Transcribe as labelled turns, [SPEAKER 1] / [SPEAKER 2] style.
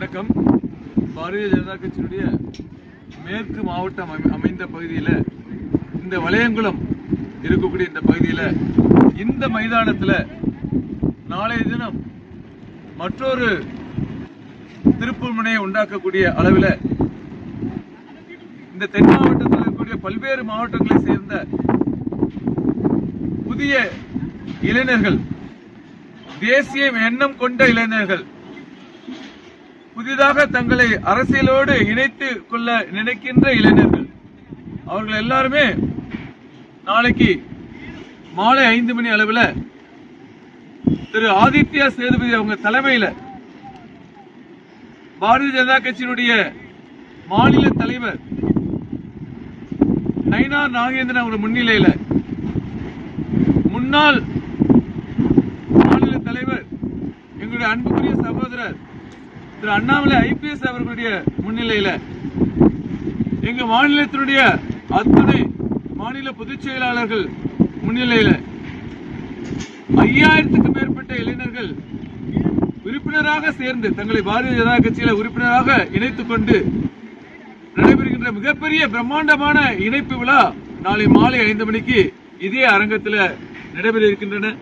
[SPEAKER 1] வணக்கம். பாரதிய ஜனதா கட்சியினுடைய மேற்கு மாவட்டம் அமைந்த பகுதியில் இந்த வளையங்குளம் இருக்கக்கூடிய இந்த பகுதியில் இந்த மைதானத்தில் நாளைய தினம் மற்றொரு திருப்பூர் முனையை உண்டாக்கக்கூடிய அளவில் இந்த தென் மாவட்டத்தில் இருக்கக்கூடிய பல்வேறு மாவட்டங்களை சேர்ந்த புதிய இளைஞர்கள், தேசிய எண்ணம் கொண்ட இளைஞர்கள், புதிதாக தங்களை அரசியலோடு இணைத்துக் கொள்ள நினைக்கின்ற இளைஞர்கள், அவர்கள் எல்லாருமே நாளைக்கு மாலை 5 மணி அளவில் திரு ஆதித்யா சேதுபதி அவங்க தலைமையில் பாரதிய ஜனதா கட்சியினுடைய மாநில தலைவர் நயினார் நாகேந்திரன் அவர்கள் முன்னிலையில் முன்னாள் மாநில தலைவர் எங்களுடைய அன்புக்குரிய சகோதரர் திரு அண்ணாமலை IPS அவர்களுடைய முன்னிலையில் எங்க மாநிலத்தினுடைய அத்துணை மாநில பொதுச் செயலாளர்கள் முன்னிலையில் 5000க்கும் மேற்பட்ட இளைஞர்கள் உறுப்பினராக சேர்ந்து தங்களை பாரதிய ஜனதா கட்சியில உறுப்பினராக இணைத்துக் கொண்டு நடைபெறுகின்ற மிகப்பெரிய பிரம்மாண்டமான இணைப்பு விழா நாளை மாலை 5 மணிக்கு இதே அரங்கத்தில் நடைபெற இருக்கின்றன.